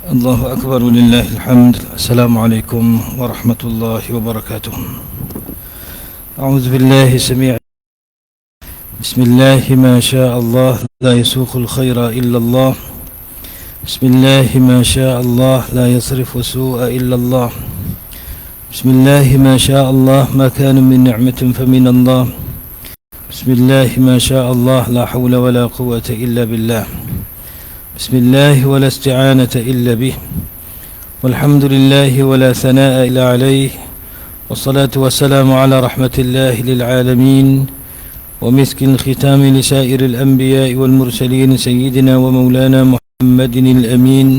الله أكبر ولله الحمد. السلام عليكم ورحمة الله وبركاته. أعوذ بالله السميع. بسم الله ما شاء الله لا يسوق الخير إلا الله. بسم الله ما شاء الله لا يصرف السوء إلا الله. بسم الله ما شاء الله ما كان من نعمة فمن الله. بسم الله ما شاء الله لا حول ولا قوة إلا بالله. بسم الله ولا استعانة إلا به. والحمد لله ولا ثناء إلا عليه. والصلاة والسلام على رحمة الله للعالمين ومسك الختام لسائر الأنبياء والمرسلين سيدنا ومولانا محمد الأمين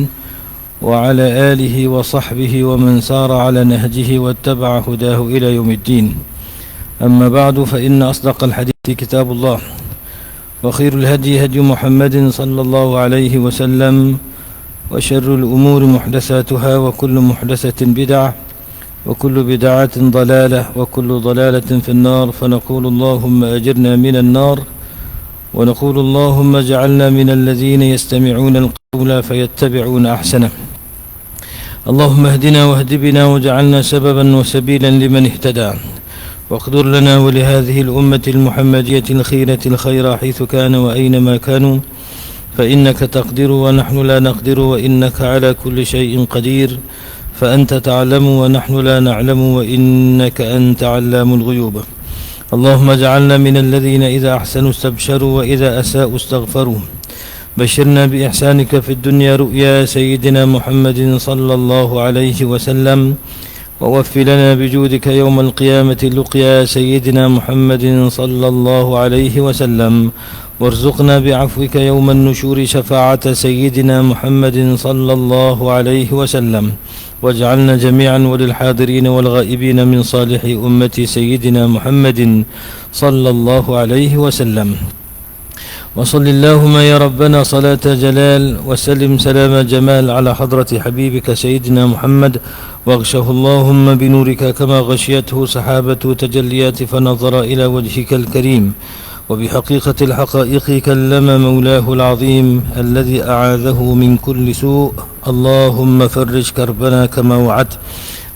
وعلى آله وصحبه ومن سار على نهجه واتبع هداه إلى يوم الدين. أما بعد فإن أصدق الحديث كتاب الله وخير الهدي هدي محمد صلى الله عليه وسلم وشر الأمور محدثاتها وكل محدثة بدعة وكل بدعة ضلالة وكل ضلالة في النار. فنقول اللهم أجرنا من النار ونقول اللهم اجعلنا من الذين يستمعون القول فيتبعون أحسنه. اللهم اهدنا واهد بنا واجعلنا سببا وسبيلا لمن اهتدى. واقدر لنا ولهذه الأمة المحمدية الخيرة الخير حيث كان وأينما كانوا، فإنك تقدر ونحن لا نقدر وإنك على كل شيء قدير. فأنت تعلم ونحن لا نعلم وإنك أنت علام الغيوب. اللهم اجعلنا من الذين إذا أحسنوا استبشروا وإذا أساءوا استغفروا. بشرنا بإحسانك في الدنيا رؤيا سيدنا محمد صلى الله عليه وسلم، ووفي لنا بجودك يوم القيامة لقيا سيدنا محمد صلى الله عليه وسلم، وارزقنا بعفوك يوم النشور شفاعة سيدنا محمد صلى الله عليه وسلم، واجعلنا جميعا وللحاضرين والغائبين من صالح أمة سيدنا محمد صلى الله عليه وسلم. وصل اللهم يا ربنا صلاة جلال وسلم سلام جمال على حضرة حبيبك سيدنا محمد، واغشه اللهم بنورك كما غشيته سحابة تجليات فنظر إلى وجهك الكريم، وبحقيقة الحقائق كلم مولاه العظيم الذي أعاذه من كل سوء. اللهم فرج كربنا كما وعدت،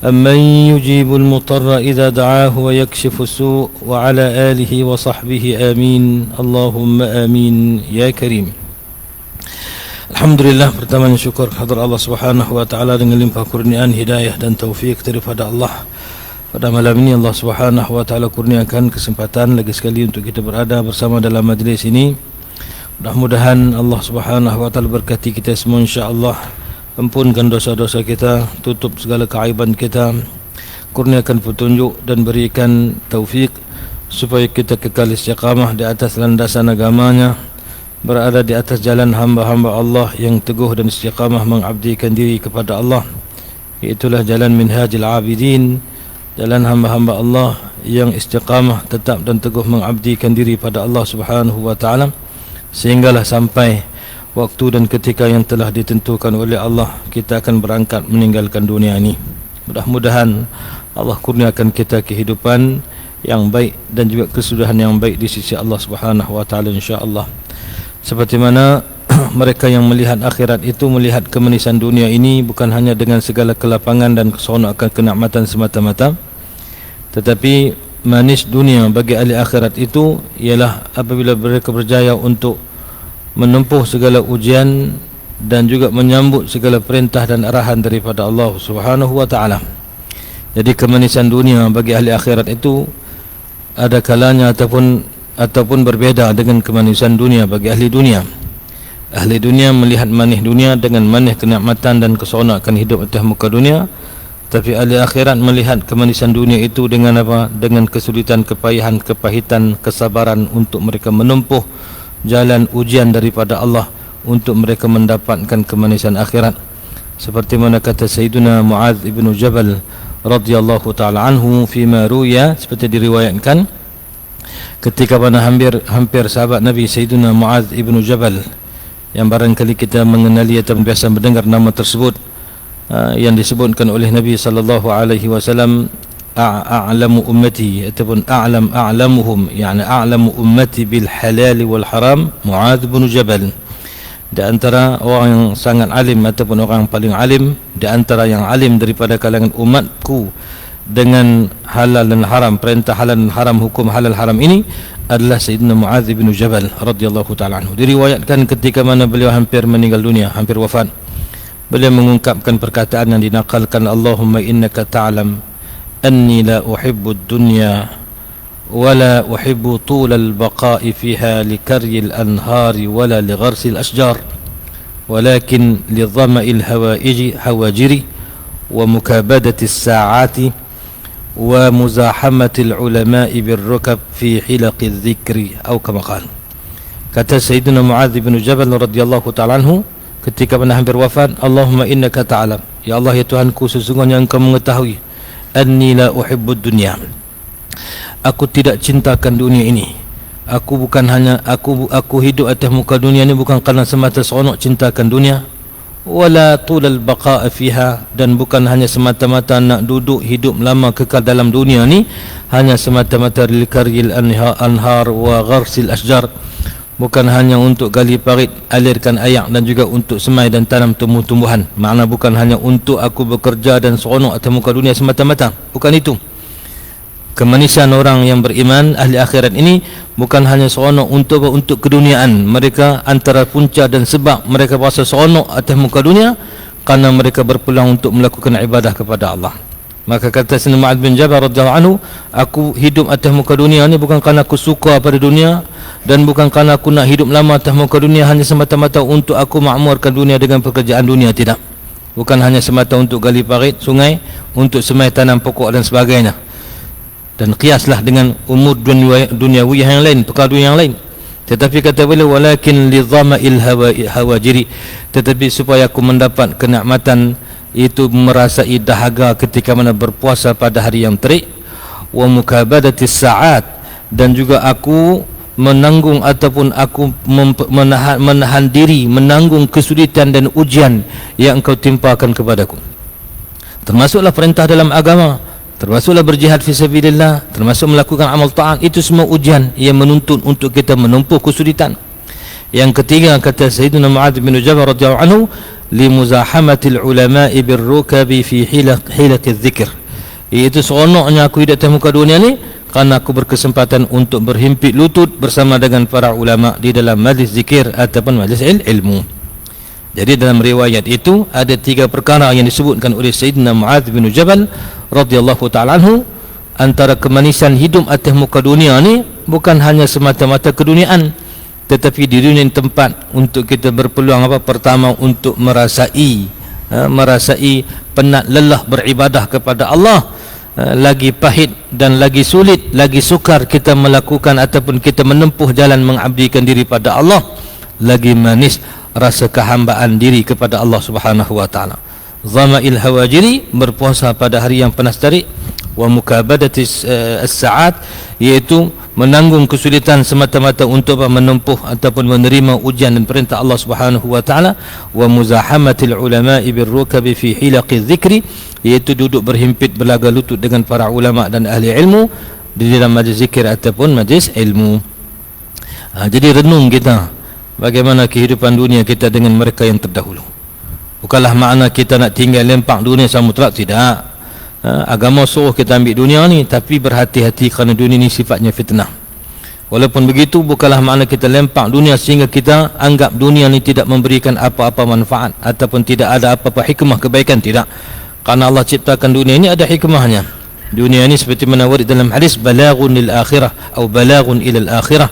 أمن يجيب المضطر إذا دعاه ويكشف السوء، وعلى آله وصحبه آمين. اللهم آمين يا كريم. Alhamdulillah, pertama syukur kehadirat Allah Subhanahu wa taala dengan limpah kurniaan hidayah dan taufik daripada Allah. Pada malam ini Allah Subhanahu wa taala kurniakan kesempatan lagi sekali untuk kita berada bersama dalam majlis ini. Mudah-mudahan Allah Subhanahu wa taala berkati kita semua insya-Allah. Ampunkan dosa-dosa kita, tutup segala keaiban kita, kurniakan petunjuk dan berikan taufik supaya kita kekal istiqamah di atas landasan agamanya, berada di atas jalan hamba-hamba Allah yang teguh dan istiqamah mengabdikan diri kepada Allah. Itulah jalan minhajil abidin, jalan hamba-hamba Allah yang istiqamah tetap dan teguh mengabdikan diri pada Allah Subhanahu wa taala sehinggalah sampai waktu dan ketika yang telah ditentukan oleh Allah kita akan berangkat meninggalkan dunia ini. Mudah-mudahan Allah kurniakan kita kehidupan yang baik dan juga kesudahan yang baik di sisi Allah Subhanahu wa taala insya-Allah. Seperti mana mereka yang melihat akhirat itu melihat kemanisan dunia ini bukan hanya dengan segala kelapangan dan keseronokan kenikmatan semata-mata, tetapi manis dunia bagi ahli akhirat itu ialah apabila mereka berjaya untuk menempuh segala ujian dan juga menyambut segala perintah dan arahan daripada Allah Subhanahu wa taala. Jadi kemanisan dunia bagi ahli akhirat itu ada kalanya ataupun berbeza dengan kemanisan dunia bagi ahli dunia. Ahli dunia melihat manis dunia dengan manis kenikmatan dan keseronokan hidup atas muka dunia, tapi ahli akhirat melihat kemanisan dunia itu dengan apa? Dengan kesulitan, kepayahan, kepahitan, kesabaran untuk mereka menempuh jalan ujian daripada Allah untuk mereka mendapatkan kemanisan akhirat. Seperti mana kata Sayyiduna Mu'adz ibn Jabal radhiyallahu ta'ala anhu fima ruya, seperti diriwayatkan ketika mana hampir sahabat Nabi Sayyiduna Mu'adz ibn Jabal yang barangkali kita mengenali atau biasa mendengar nama tersebut, yang disebutkan oleh Nabi sallallahu alaihi wasallam a'lamu ummati ataupun a'lamuhum, yani a'lamu ummati bil halal wal haram Mu'adz bin Jabal. di antara orang yang sangat alim ataupun orang yang paling alim di antara yang alim daripada kalangan umatku dengan halal dan haram, perintah halal dan haram, hukum halal haram ini adalah Sayyidina Mu'adz bin Jabal radhiyallahu ta'ala anhu. Diriwayatkan ketika mana beliau hampir meninggal dunia, hampir wafat, beliau mengungkapkan perkataan yang dinakalkan, Allahumma innaka ta'lam anni la uhibbu ad-dunya ولا أحب طول البقاء فيها لكري الأنهار ولا لغرس الأشجار ولكن لظمأ الهواجر ومكابدة الساعات ومزاحمة العلماء بالركب في حلق الذكر أو كما قال. Kata Sayyidina Mu'adz bin Jabal radhiyallahu ta'ala anhu ketika pernah hampir wafat, Allahumma innaka ta'lam, ya Allah ya Tuhanku, sesungguhnya engkau mengetahui, anni la uhibbud dunya, aku tidak cintakan dunia ini. Aku bukan hanya aku hidup atas muka dunia ini bukan kerana semata seronok cintakan dunia, wala tulal baqa'a fiha, dan bukan hanya semata-mata nak duduk hidup lama kekal dalam dunia ni hanya semata-mata lil karyil anhar wa gharsil ashjar, bukan hanya untuk gali parit, alirkan air, dan juga untuk semai dan tanam tumbuh-tumbuhan. Makna bukan hanya untuk aku bekerja dan seronok atas muka dunia semata-mata, bukan itu. Kemanisan orang yang beriman ahli akhirat ini bukan hanya seronok untuk keduniaan. Mereka antara punca dan sebab mereka berasa seronok atas muka dunia kerana mereka berpeluang untuk melakukan ibadah kepada Allah. Maka kata Sayyidina Mu'adz bin Jabal radhiyallahu anhu, aku hidup atas muka dunia ni bukan kerana aku suka pada dunia, dan bukan kerana aku nak hidup lama atas muka dunia hanya semata-mata untuk aku makmurkan dunia dengan pekerjaan dunia, tidak. Bukan hanya semata untuk gali parit sungai, untuk semai tanam pokok dan sebagainya. Dan kiaslah dengan umur duniawi yang lain, perkara dunia yang lain. Tetapi kata beliau, walakin li dhama'il hawajiri, tetapi supaya aku mendapat kenikmatan itu merasai dahaga ketika mana berpuasa pada hari yang terik, wa mukabadatis sa'at, dan juga aku menanggung ataupun aku menahan diri menanggung kesulitan dan ujian yang engkau timpakan kepadaku. Termasuklah perintah dalam agama, termasuklah berjihad fi sabilillah, termasuk melakukan amal ta'at, itu semua ujian yang menuntut untuk kita menempuh kesulitan. Yang ketiga kata Sayyidina Mu'adz bin Jabal radhiyallahu anhu, li muzahamatil ulama'i birrukabi fi hilaqiz zikr, iaitu seronoknya aku hidup atas muka dunia ni kerana aku berkesempatan untuk berhimpit lutut bersama dengan para ulama di dalam majlis zikir ataupun majlis ilmu. Jadi dalam riwayat itu ada 3 perkara yang disebutkan oleh Sayyidina Mu'adz bin Jabal radhiyallahu ta'ala anhu. Antara kemanisan hidup atas muka dunia ni bukan hanya semata-mata keduniaan, tetapi di dunia ini tempat untuk kita berpeluang apa? Pertama, untuk merasai penat lelah beribadah kepada Allah. Lagi pahit dan lagi sulit, lagi sukar kita melakukan ataupun kita menempuh jalan mengabdikan diri pada Allah, lagi manis rasa kehambaan diri kepada Allah Subhanahu wa taala. Dhama'il hawajiri, berpuasa pada hari yang panas terik, wa mukabadatis as-sa'at, iaitu menanggung kesulitan semata-mata untuk menempuh ataupun menerima ujian dan perintah Allah Subhanahu wa taala, wa muzahamatil ulama'i birrukabi fi hilaqiz zikri, iaitu duduk berhimpit belaga lutut dengan para ulama dan ahli ilmu di dalam majlis zikir ataupun majlis ilmu. Jadi renung kita bagaimana kehidupan dunia kita dengan mereka yang terdahulu. Bukanlah makna kita nak tinggal lempak dunia sama mutlak, tidak. Agama suruh kita ambil dunia ni, tapi berhati-hati kerana dunia ni sifatnya fitnah. Walaupun begitu, bukanlah makna kita lempak dunia sehingga kita anggap dunia ni tidak memberikan apa-apa manfaat ataupun tidak ada apa-apa hikmah kebaikan, tidak. Kerana Allah ciptakan dunia ini ada hikmahnya. Dunia ini seperti mana warid dalam hadis, balaghun lil akhirah atau balaghun ilal akhirah,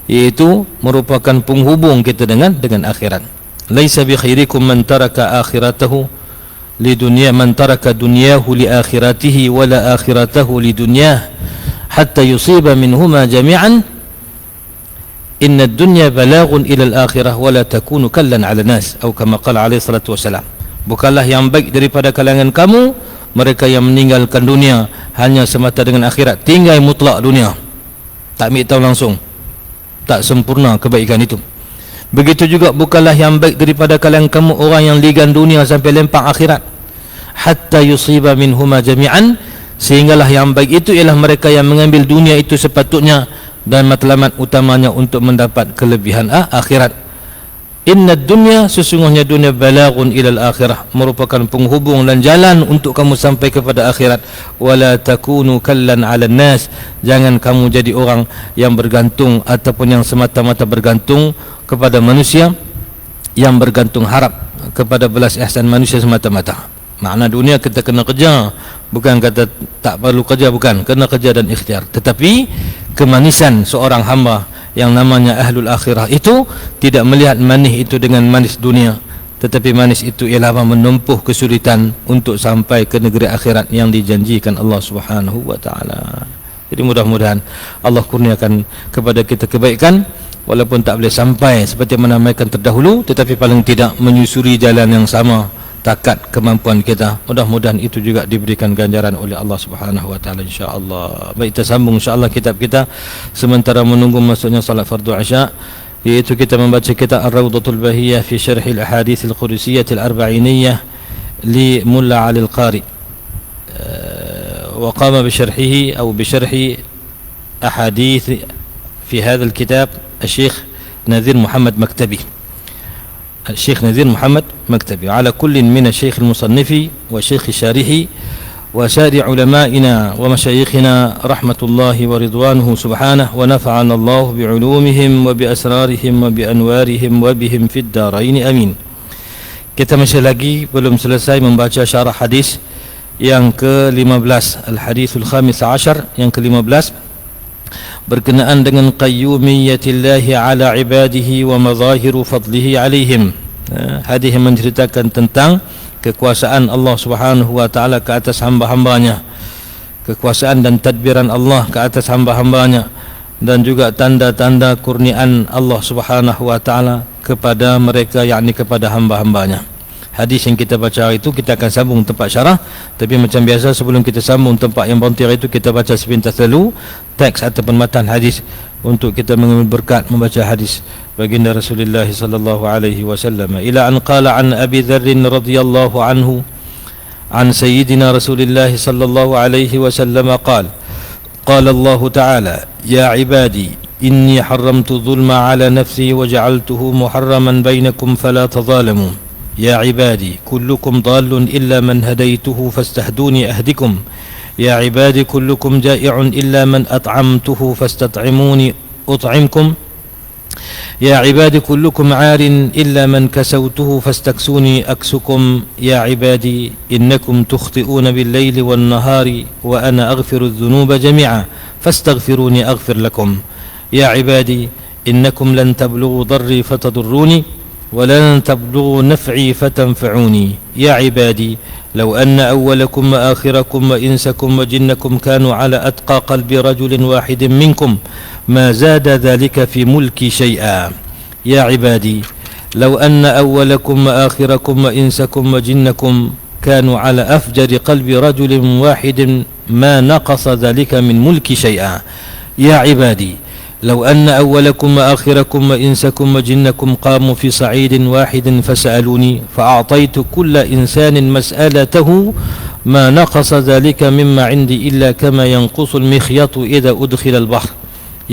iaitu merupakan penghubung kita dengan akhirat. Laisa bi khairikum man taraka akhiratahu li dunya, man taraka dunyahu li akhiratihi wala akhiratahu li dunyah hatta yusiba minhuma jami'an. Inna ad-dunya balaghun ila al-akhirah wala takunu kallan 'ala nas, atau kama qala alaihi salatu wasalam. Bukanlah yang baik daripada kalangan kamu mereka yang meninggalkan dunia hanya semata dengan akhirat, tinggal mutlak dunia, tak ambil tahu langsung, tak sempurna kebaikan itu. Begitu juga bukanlah yang baik daripada kalangan kamu orang yang ligan dunia sampai lempak akhirat, hatta yusiba minhuma jami'an, sehinggalah yang baik itu ialah mereka yang mengambil dunia itu sepatutnya dan matlamat utamanya untuk mendapat kelebihan akhirat. Inna dunya, sesungguhnya dunia, balagun ilal akhirah, merupakan penghubung dan jalan untuk kamu sampai kepada akhirat. Wala takunu kallan 'alan nas, jangan kamu jadi orang yang bergantung ataupun yang semata-mata bergantung kepada manusia, yang bergantung harap kepada belas ihsan manusia semata-mata. Makna dunia kita kena kerja, bukan kata tak perlu kerja, bukan, kena kerja dan ikhtiar. Tetapi kemanisan seorang hamba yang namanya ahlul akhirah itu tidak melihat manis itu dengan manis dunia, tetapi manis itu ialah menempuh kesulitan untuk sampai ke negeri akhirat yang dijanjikan Allah Subhanahu wa taala. Jadi mudah-mudahan Allah kurniakan kepada kita kebaikan, walaupun tak boleh sampai seperti menamaikan terdahulu, tetapi paling tidak menyusuri jalan yang sama takat kemampuan kita. Mudah-mudahan itu juga diberikan ganjaran oleh Allah Subhanahu wa taala, insya-Allah. Baik, kita sambung insya-Allah kitab kita sementara menunggu masuknya salat fardu isya, yaitu kita membaca kitab Ar-Rawdatul Bahiyah fi Syarh al-Ahadits al-Qudusiyyah al-Arba'iniyah li Mulla Ali al-Qari, wa qama bi syarhihi aw bi syarhi ahadits fi hadha al-kitab al-Syekh Nadhir Muhammad Maktabi, الشيخ نذير محمد مكتبي. على كل من الشيخ المصنف والشيخ الشارحي وسائر علمائنا ومشايخنا رحمة الله ورضوانه سبحانه، ونفعنا الله بعلومهم وبأسرارهم وبأنوارهم وبهم في الدارين آمين. Kita masih lagi belum selesai membaca syarah hadis yang ke-15, al-hadithul khamis ashar, yang ke-15, berkenaan dengan qayyumiyyatillahi ala ibadihi wa mazahiru fadlihi alaihim. Hadis yang menceritakan tentang kekuasaan Allah Subhanahu wa taala ke atas hamba-hambanya, kekuasaan dan tadbiran Allah ke atas hamba-hambanya, dan juga tanda-tanda kurniaan Allah Subhanahu wa taala kepada mereka, yakni kepada hamba-hambanya. Hadis yang kita baca itu kita akan sambung tempat syarah, tapi macam biasa sebelum kita sambung tempat yang bontir itu, kita baca sepintas dulu teks ataupun matan hadis untuk kita mengambil berkat membaca hadis baginda Rasulullah sallallahu alaihi wasallam. Ila an qala an Abi Dharr radhiyallahu anhu an sayyidina Rasulullah sallallahu alaihi wasallam qala qala Allah ta'ala ya ibadi inni haramtu dhulma ala nafsi wa ja'altuhu muharraman bainakum fala tadhalamu. يا عبادي كلكم ضال إلا من هديته فاستهدوني أهدكم. يا عبادي كلكم جائع إلا من أطعمته فاستطعموني أطعمكم. يا عبادي كلكم عار إلا من كسوته فاستكسوني أكسكم. يا عبادي إنكم تخطئون بالليل والنهار وأنا أغفر الذنوب جميعا فاستغفروني أغفر لكم. يا عبادي إنكم لن تبلغوا ضري فتضروني ولن تبلغوا نفعي فتنفعوني. يا عبادي لو أن أولكم وآخركم وإنسكم وجنكم كانوا على أتقى قلب رجل واحد منكم ما زاد ذلك في ملكي شيئا. يا عبادي لو أن أولكم وآخركم وإنسكم وجنكم كانوا على أفجر قلب رجل واحد ما نقص ذلك من ملكي شيئا. يا عبادي لو أن أولكم وآخركم وإنسكم وجنكم قاموا في صعيد واحد فسألوني فأعطيت كل إنسان مسألته ما نقص ذلك مما عندي إلا كما ينقص المخيط إذا أدخل البحر.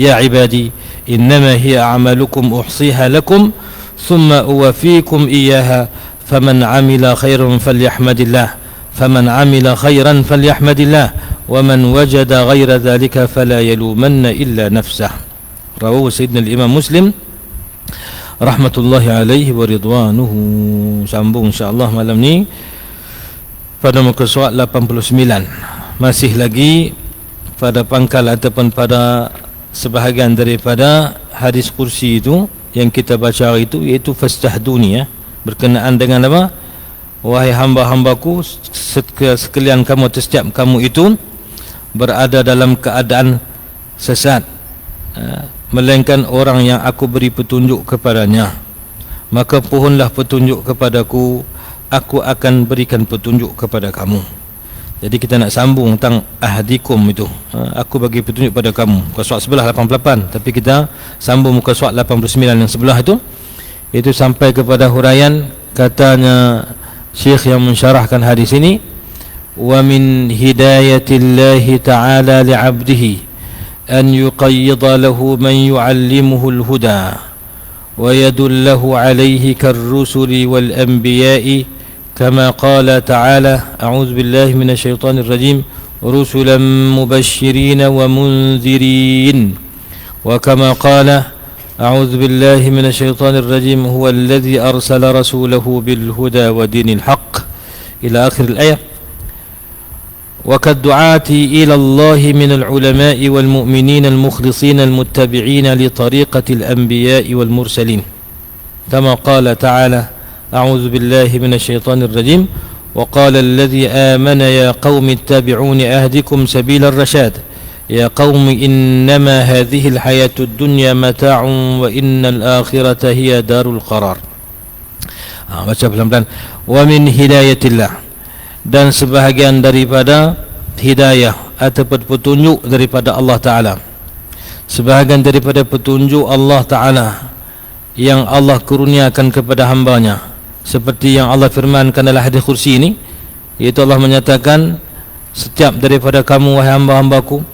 يا عبادي إنما هي أعمالكم أحصيها لكم ثم أوفيكم إياها فمن عمل خيرا فليحمد الله فمن عمل خيرا فليحمد الله ومن وجد غير ذلك فلا يلومن إلا نفسه. Rawahu Sayyidina al-Imam Muslim rahmatullahi alaihi wa ridwanuhu. Sambung insya-Allah malam ni pada muka surat 89, masih lagi pada pangkal ataupun pada sebahagian daripada hadis kursi itu yang kita baca itu, iaitu fastahduni, ya, berkenaan dengan apa? Wahai hamba-hambaku sekalian kamu atau setiap kamu itu berada dalam keadaan sesat, melainkan orang yang aku beri petunjuk kepadanya, maka pohonlah petunjuk kepadaku, aku akan berikan petunjuk kepada kamu. Jadi kita nak sambung tentang ahdikum itu, aku bagi petunjuk pada kamu, muka surat sebelah 88, tapi kita sambung muka surat 89 yang sebelah itu sampai kepada huraian katanya Syekh yang mensyarahkan hadis ini, wa min hidayatillahi ta'ala li'abdihi أن يقيض له من يعلمه الهدى ويدله عليه كالرسل والأنبياء كما قال تعالى أعوذ بالله من الشيطان الرجيم رسلا مبشرين ومنذرين وكما قال أعوذ بالله من الشيطان الرجيم هو الذي أرسل رسوله بالهدى ودين الحق إلى آخر الآية وكالدعاة إلى الله من العلماء والمؤمنين المخلصين المتبعين لطريقة الأنبياء والمرسلين كما قال تعالى أعوذ بالله من الشيطان الرجيم وقال الذي آمن يا قوم اتبعون أهدكم سبيل الرشاد يا قوم إنما هذه الحياة الدنيا متاع وإن الآخرة هي دار القرار. Baca pelan-pelan. Wa min hidayatillah, dan sebahagian daripada hidayah atau petunjuk daripada Allah Ta'ala, sebahagian daripada petunjuk Allah Ta'ala yang Allah kurniakan kepada hambanya, seperti yang Allah firmankan dalam hadis kursi ini, iaitu Allah menyatakan setiap daripada kamu wahai hamba-hambaku,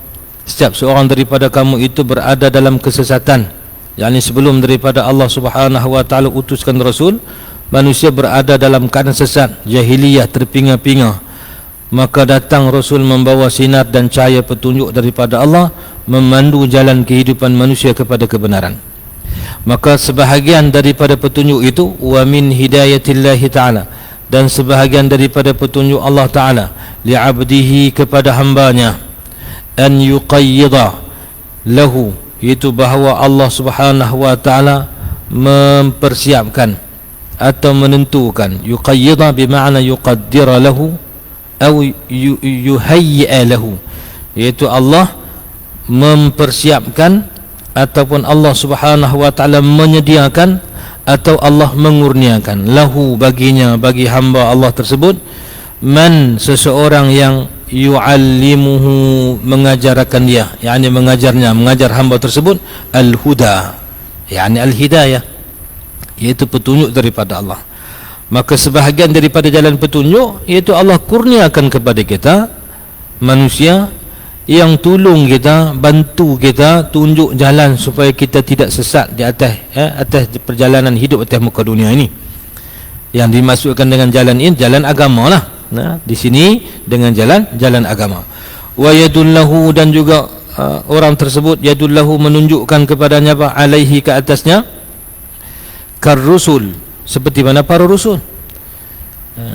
setiap seorang daripada kamu itu berada dalam kesesatan, yakni sebelum daripada Allah Subhanahu wa Ta'ala utuskan Rasul, manusia berada dalam keadaan sesat, jahiliyah, terpinga-pinga. Maka datang Rasul membawa sinar dan cahaya petunjuk daripada Allah, memandu jalan kehidupan manusia kepada kebenaran. Maka sebahagian daripada petunjuk itu wa min hidayatillahi ta'ala, dan sebahagian daripada petunjuk Allah Ta'ala li'abdihi kepada hambanya, an yuqayyida lahu, itu bahawa Allah Subhanahu wa Ta'ala mempersiapkan atau menentukan, yuqayyida bermakna yuqaddira lahu atau yuhayyi'a lahu, iaitu Allah mempersiapkan ataupun Allah Subhanahu wa Ta'ala menyediakan atau Allah mengurniakan lahu baginya, bagi hamba Allah tersebut, man seseorang yang yu'allimuhu mengajarkan dia, yakni mengajarnya, mengajar hamba tersebut, al-huda, yakni al-hidayah, iaitu petunjuk daripada Allah. Maka sebahagian daripada jalan petunjuk iaitu Allah kurniakan kepada kita manusia yang tolong kita, bantu kita, tunjuk jalan supaya kita tidak sesat di atas atas perjalanan hidup atas muka dunia ini. Yang dimaksudkan dengan jalan ini jalan agama lah. Nah, di sini dengan jalan agama. Wa yadullahu, dan juga orang tersebut yadullahu menunjukkan kepadanya apa, alaihi ke atasnya, karusul, seperti mana para rasul.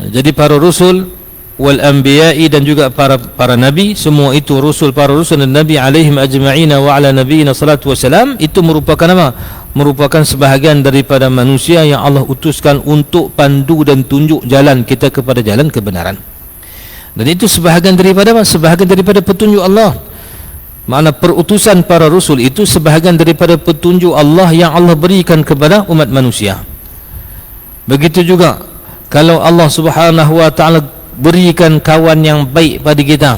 Jadi para rasul wal anbiya'i, dan juga para nabi, semua itu rasul, para rasul dan nabi alaihim ajma'ina wa ala nabiyina salatu wassalam, itu merupakan apa? Merupakan sebahagian daripada manusia yang Allah utuskan untuk pandu dan tunjuk jalan kita kepada jalan kebenaran. Dan itu sebahagian daripada apa? Sebahagian daripada petunjuk Allah. Makna perutusan para rasul itu sebahagian daripada petunjuk Allah yang Allah berikan kepada umat manusia. Begitu juga kalau Allah Subhanahu wa Ta'ala berikan kawan yang baik pada kita,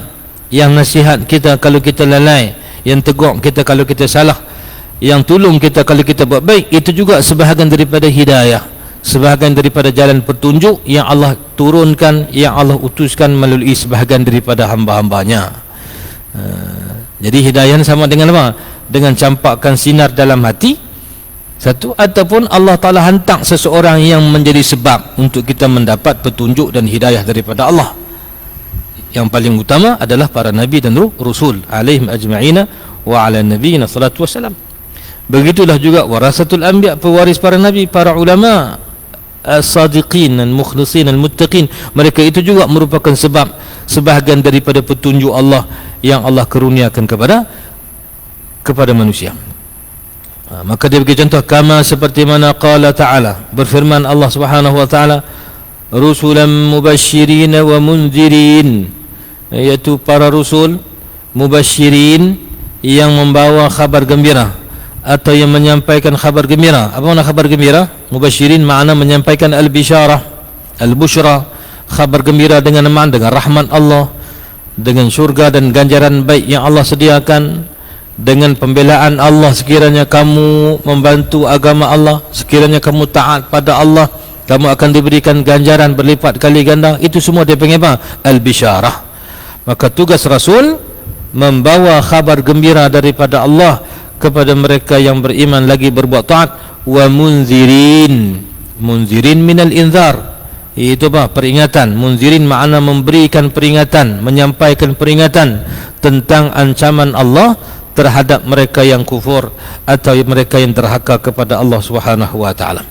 yang nasihat kita kalau kita lalai, yang tegur kita kalau kita salah, yang tolong kita kalau kita buat baik, itu juga sebahagian daripada hidayah, sebahagian daripada jalan petunjuk yang Allah turunkan, yang Allah utuskan melalui sebahagian daripada hamba-hambanya. Jadi hidayah sama dengan apa? Dengan campakkan sinar dalam hati satu, ataupun Allah Ta'ala hantar seseorang yang menjadi sebab untuk kita mendapat petunjuk dan hidayah daripada Allah. Yang paling utama adalah para nabi dan rasul alaihim ajma'ina wa ala nabiyina salatu wassalam. Begitulah juga warasatul anbiya, pewaris para nabi, para ulama as-sadiqin, al-mukhlisin, al-muttaqin, mereka itu juga merupakan sebab, sebahagian daripada petunjuk Allah yang Allah karuniakan kepada manusia. Maka dia bagi contoh, kama seperti mana qala ta'ala, berfirman Allah Subhanahu wa ta'ala, rusulan mubasyirin wa munzirin, iaitu para rasul mubasyirin, yang membawa khabar gembira atau yang menyampaikan khabar gembira. Apa makna khabar gembira? Mubasyirin makna menyampaikan al-bisyarah, al-busyra, khabar gembira dengan rahmat Allah, dengan syurga dan ganjaran baik yang Allah sediakan, dengan pembelaan Allah sekiranya kamu membantu agama Allah, sekiranya kamu taat pada Allah, kamu akan diberikan ganjaran berlipat kali ganda. Itu semua dia panggil apa? Al-bisyarah. Maka tugas Rasul membawa khabar gembira daripada Allah kepada mereka yang beriman lagi berbuat taat, wa munzirin. Munzirin minal inzar, itu apa? Peringatan. Munzirin makna memberikan peringatan, menyampaikan peringatan tentang ancaman Allah terhadap mereka yang kufur atau mereka yang derhaka kepada Allah Subhanahu wa taala.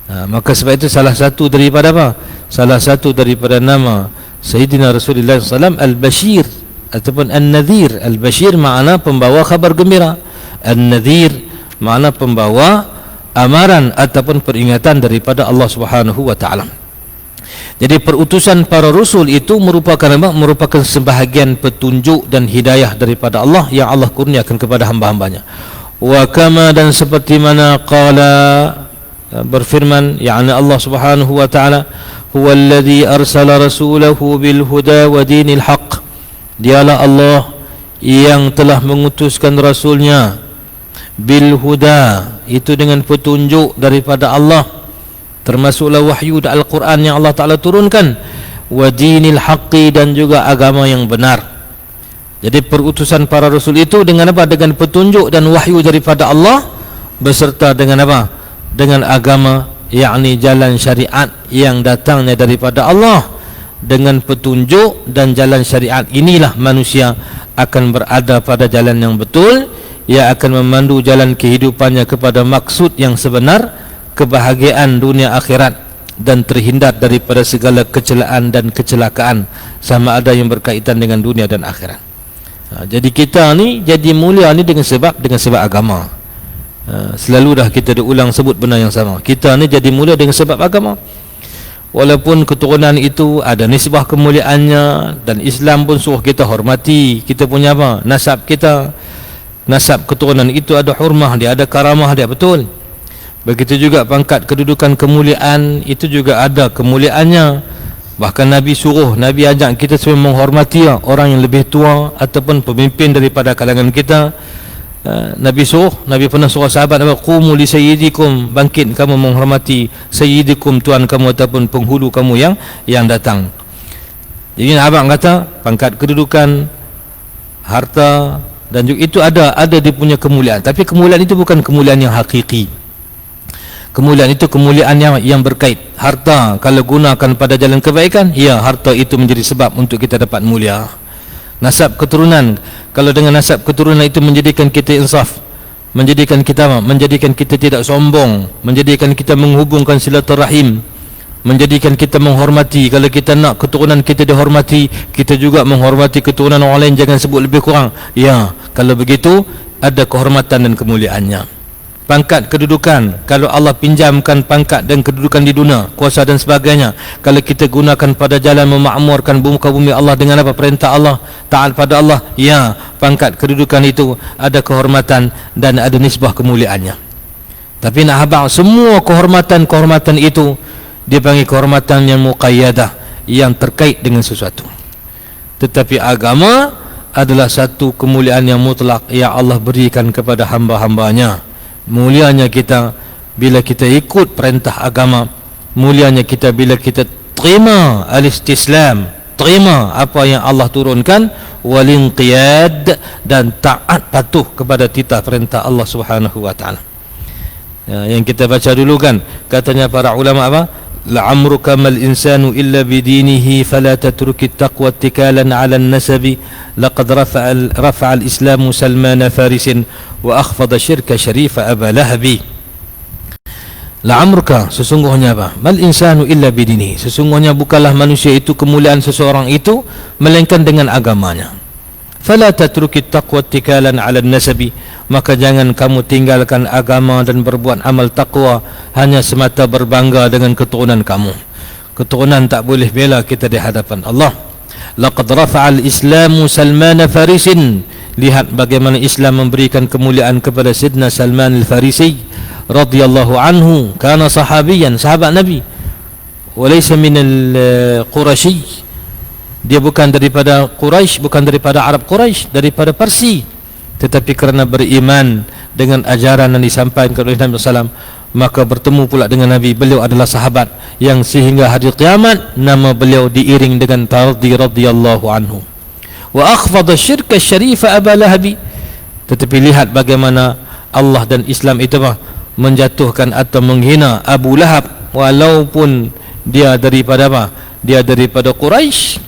Maka sebab itu salah satu daripada apa? Salah satu daripada nama Sayyidina Rasulullah SAW Al-Bashir ataupun An-Nadhir. Al-Bashir makna pembawa khabar gembira, An-Nadhir makna pembawa amaran ataupun peringatan daripada Allah Subhanahu wa taala. Jadi perutusan para rasul itu merupakan apa? Merupakan sebahagian petunjuk dan hidayah daripada Allah yang Allah kurniakan kepada hamba-hambanya. Wa kama, dan seperti mana qala, berfirman, yakni Allah Subhanahu wa taala, huwallazi arsala rasulahu bil huda wa dinil haq. Dialah Allah yang telah mengutuskan rasulnya bil huda, itu dengan petunjuk daripada Allah, termasuklah wahyu dan Al-Quran yang Allah Ta'ala turunkan, wa dinil haqqi, dan juga agama yang benar. Jadi perutusan para rasul itu dengan apa? Dengan petunjuk dan wahyu daripada Allah, beserta dengan apa? Dengan agama, yakni jalan syariat yang datangnya daripada Allah. Dengan petunjuk dan jalan syariat inilah manusia akan berada pada jalan yang betul. Ia akan memandu jalan kehidupannya kepada maksud yang sebenar, kebahagiaan dunia akhirat, dan terhindar daripada segala kecelaan dan kecelakaan, sama ada yang berkaitan dengan dunia dan akhirat. Jadi kita ni jadi mulia ni dengan sebab agama. Selalu dah kita diulang sebut benda yang sama. Kita ni jadi mulia dengan sebab agama. Walaupun keturunan itu ada nisbah kemuliaannya, dan Islam pun suruh kita hormati kita punya apa? Nasab kita. Nasab keturunan itu ada hormah dia, ada karamah dia, betul. Begitu juga pangkat kedudukan kemuliaan itu juga ada kemuliaannya. Bahkan Nabi suruh, Nabi ajak kita supaya menghormati orang yang lebih tua ataupun pemimpin daripada kalangan kita. Nabi pernah suruh sahabat, qumu li sayyidikum, bangkit kamu menghormati sayyidikum, tuan kamu ataupun penghulu kamu yang datang. Jadi abang kata pangkat kedudukan, harta, dan juga itu ada dia punya kemuliaan. Tapi kemuliaan itu bukan kemuliaan yang hakiki. Kemuliaan itu kemuliaan yang berkait. Harta kalau gunakan pada jalan kebaikan, ya, harta itu menjadi sebab untuk kita dapat mulia. Nasab keturunan, kalau dengan nasab keturunan itu menjadikan kita insaf, menjadikan kita tidak sombong, menjadikan kita menghubungkan silaturahim, menjadikan kita menghormati. Kalau kita nak keturunan kita dihormati, kita juga menghormati keturunan orang lain, jangan sebut lebih kurang. Ya, kalau begitu ada kehormatan dan kemuliaannya. Pangkat kedudukan, kalau Allah pinjamkan pangkat dan kedudukan di dunia, kuasa dan sebagainya, kalau kita gunakan pada jalan memakmurkan muka bumi Allah dengan apa? Perintah Allah, taat pada Allah, ya, pangkat kedudukan itu ada kehormatan dan ada nisbah kemuliaannya. Tapi nak habang semua kehormatan itu dia panggil kehormatan yang muqayyadah, yang terkait dengan sesuatu. Tetapi agama adalah satu kemuliaan yang mutlak yang Allah berikan kepada hamba-hambanya. Mulianya kita bila kita ikut perintah agama, mulianya kita bila kita terima al-istislam, terima apa yang Allah turunkan, walinqiyad, dan taat patuh kepada titah perintah Allah Subhanahu wa taala. Yang kita baca dulu kan, katanya para ulama apa? la'amruka mal insanu illa bidinihi fala tatruki taqwa ittikalan 'ala an-nasabi laqad rafa'a al-islamu Salman Farisin wa akhfada syirka syarifa Aba Lahabi. La'amruka, sesungguhnya apa? Mal insanu illa bidinihi, sesungguhnya bukanlah manusia itu, kemuliaan seseorang itu melainkan dengan agamanya. Fala tatruki taqwa ittikalan 'ala an-nasabi, maka jangan kamu tinggalkan agama dan berbuat amal taqwa hanya semata berbangga dengan keturunan kamu. Keturunan tak boleh bela kita di hadapan Allah. Laqad rafa'a al-islamu Salman Farisin, lihat bagaimana Islam memberikan kemuliaan kepada Sidna Salman al-Farisi radhiyallahu anhu. Kana sahabiyan, sahabat Nabi, walaysa min al-Quraisy, dia bukan daripada Quraisy, bukan daripada Arab Quraisy, daripada Parsi, tetapi kerana beriman dengan ajaran yang disampaikan oleh Nabi SAW, maka bertemu pula dengan Nabi. Beliau adalah sahabat yang sehingga hari kiamat nama beliau diiring dengan Tardi radhiyallahu anhu. Wa akhfada syirka syarifa Aba Lahabi, tetapi lihat bagaimana Allah dan Islam itu menjatuhkan atau menghina Abu Lahab, walaupun dia daripada apa? Dia daripada Quraisy,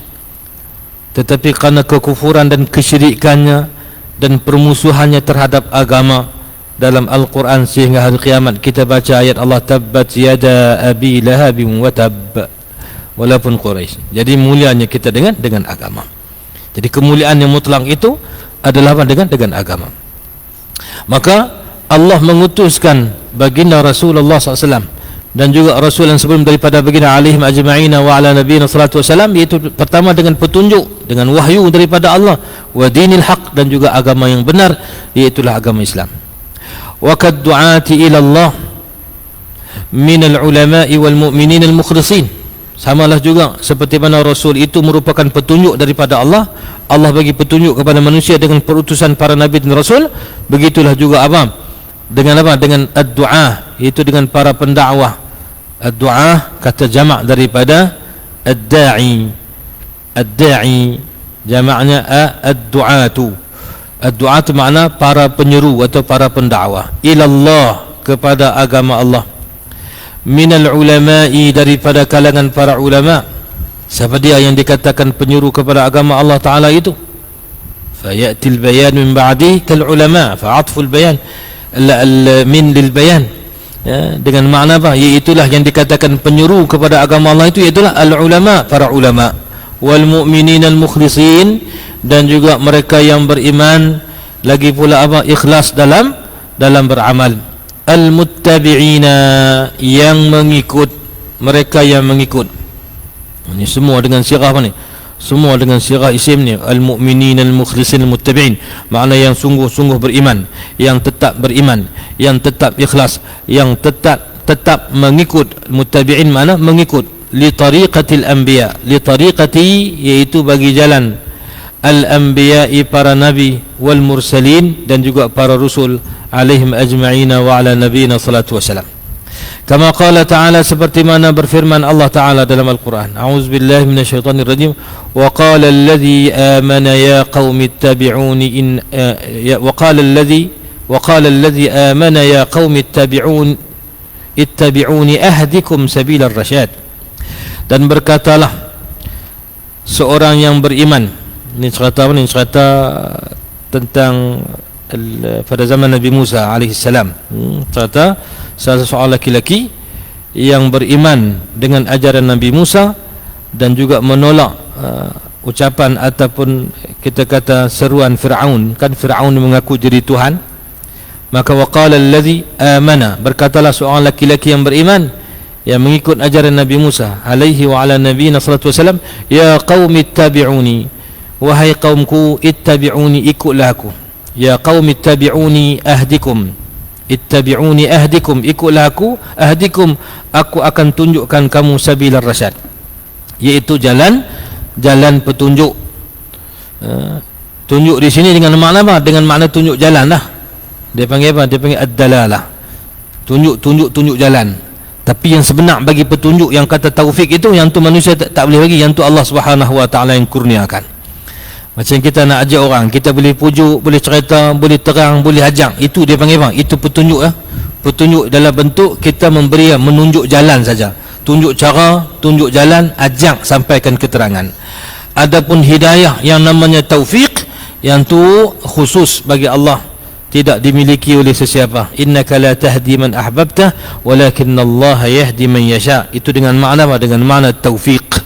tetapi karena kekufuran dan kesyirikannya dan permusuhannya terhadap agama dalam Al-Quran, sehingga hari kiamat kita baca ayat Allah, tabbat yada abi lahabin wa tab, walaupun Quraisy. Jadi mulianya kita dengan agama. Jadi kemuliaan yang mutlak itu adalah apa? Dengan agama. Maka Allah mengutuskan baginda Rasulullah SAW dan juga Rasul yang sebelum daripada baginda alaihim ajma'ina wa ala nabiyina salatu wassalam, iaitu pertama dengan petunjuk, dengan wahyu daripada Allah, wa dinil haq, dan juga agama yang benar, iaitulah agama Islam. Wa kad du'ati ila Allah min al-ulama'i wal mu'minin al-mukhlisin, samalah juga seperti mana Rasul itu merupakan petunjuk daripada Allah. Allah bagi petunjuk kepada manusia dengan perutusan para nabi dan Rasul. Begitulah juga apa? Dengan apa? Dengan ad-du'a, iaitu dengan para pendakwah. Ad-du'a kata jamak daripada ad-da'i. Ad-da'i jamaknya ad-du'atu. Ad-du'atu makna para penyeru atau para pendakwah. Ilallah, kepada agama Allah. Minal ulama'i, daripada kalangan para ulama. Siapa dia yang dikatakan penyeru kepada agama Allah Ta'ala itu? Fayatil bayan min ba'di kal ulama, fa'atful bayan min lil bayan, ya, dengan makna apa? Iaitulah yang dikatakan penyeru kepada agama Allah itu, iaitulah al ulama, para ulama, wal mu'minin al mukhlisin, dan juga mereka yang beriman, lagi pula apa? Ikhlas dalam beramal. Al muttabi'ina, yang mengikut, mereka yang mengikut. Ini semua dengan sirah apa ni? Semua dengan sirah isim ni, al-mu'minin al-mukhlisin al-muttabi'in, makna yang sungguh-sungguh beriman, yang tetap beriman, yang tetap ikhlas, yang tetap mengikut. Muttabi'in makna mengikut, li tariqatil anbiya, li tariqati, iaitu bagi jalan al-anbiya'i, para nabi, wal mursalin, dan juga para rasul, alaihim ajma'ina wa ala nabiyina salatu wassalam. Kama qala ta'ala, seperti mana berfirman Allah Ta'ala dalam Al-Quran, a'udzubillahi minasyaitanir rajim, wa qala alladhi amana ya qaumi ittabi'uni wa qala alladhi amana ya qaumi ittabi'uni ahdikum sabilar rasyad. Dan berkatalah seorang yang beriman, ini cerita apa ni? Cerita tentang pada zaman Nabi Musa alaihissalam. Cerita salah seorang laki-laki yang beriman dengan ajaran Nabi Musa dan juga menolak ucapan ataupun kita kata seruan Fir'aun. Kan Fir'aun mengaku diri Tuhan. Maka waqala allazi amana, berkatalah seorang laki-laki yang beriman yang mengikut ajaran Nabi Musa alaihi wa ala nabiyina salatu wasalam, ya qaumi ittabi'uni, wahai kaumku, ittabi'uni, ikutlah aku. Ya qaumi ittabi'uni ahdikum, ittabi'uni ahdikum, ikutlah aku, ahdikum, aku akan tunjukkan kamu sabilar rasyad, iaitu jalan petunjuk. Tunjuk di sini dengan makna apa? Dengan makna tunjuk jalan lah. Dia panggil apa? Dia panggil ad-dalalah, tunjuk jalan. Tapi yang sebenar bagi petunjuk, yang kata taufik itu, yang tu manusia tak boleh bagi, yang tu Allah Subhanahu wa taala yang kurniakan. Macam kita nak ajak orang, kita boleh pujuk, boleh cerita, boleh terang, boleh ajak, itu dia panggil apa? Itu petunjuk lah. Petunjuk dalam bentuk kita memberi, menunjuk jalan saja. Tunjuk cara, tunjuk jalan, ajak, sampaikan keterangan. Adapun hidayah yang namanya taufik, yang tu khusus bagi Allah, tidak dimiliki oleh sesiapa. Innaka la tahdi man ahbabta walakinallaha yahdi man yasha. Itu dengan makna apa? Dengan makna taufik.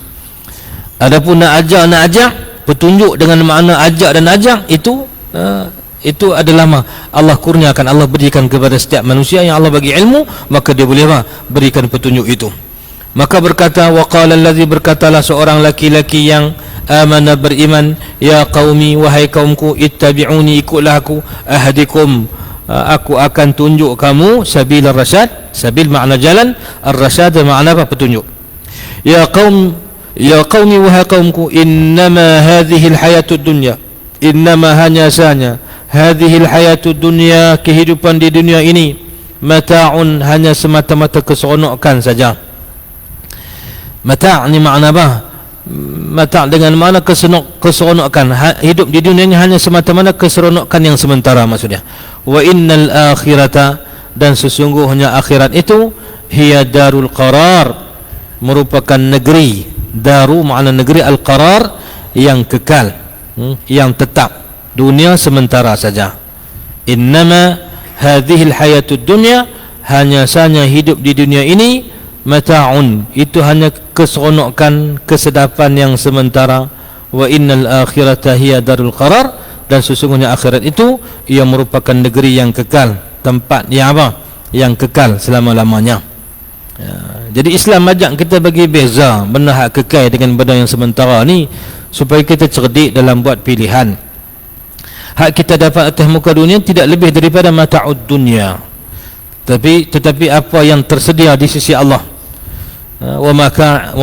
Adapun nak ajak, petunjuk dengan makna ajak dan ajak, itu adalah Allah kurniakan, Allah berikan kepada setiap manusia yang Allah bagi ilmu, maka dia boleh berikan petunjuk itu. Maka berkata, waqala allazi, berkatalah seorang laki-laki yang amana, beriman, ya qaumi, wahai kaumku, ittabi'uni, ikutlah aku, ahdikum, aku akan tunjuk kamu sabilar rasyad. Sabil makna jalan, ar-rasyad makna apa? Petunjuk. Ya qaumi, wahai kaumku, innama hadhil hayatud dunya, innama hanya sahanya, hadhil hayatud dunya, kehidupan di dunia ini, mata'un, hanya semata-mata keseronokan saja. Mata' ni makna apa? Mata' dengan makna keseronokan. Hidup di dunia ini hanya semata-mata keseronokan yang sementara maksudnya. Wa innal akhirata, dan sesungguhnya akhirat itu hiya darul qarar, merupakan negeri. Daru makna negeri, al-qarar yang kekal, yang tetap. Dunia sementara saja. Innama hadhil hayatud dunya, hanya saja hidup di dunia ini, mata'un, itu hanya keseronokan, kesedapan yang sementara. Wa innal akhirata hiya darul qarar, dan sesungguhnya akhirat itu ia merupakan negeri yang kekal, tempat yang apa? Yang kekal selama-lamanya. Ya, jadi Islam ajak kita bagi beza benda hak kekal dengan benda yang sementara ni, supaya kita cerdik dalam buat pilihan. Hak kita dapat atas muka dunia tidak lebih daripada mata'ud dunia, tetapi apa yang tersedia di sisi Allah. Wa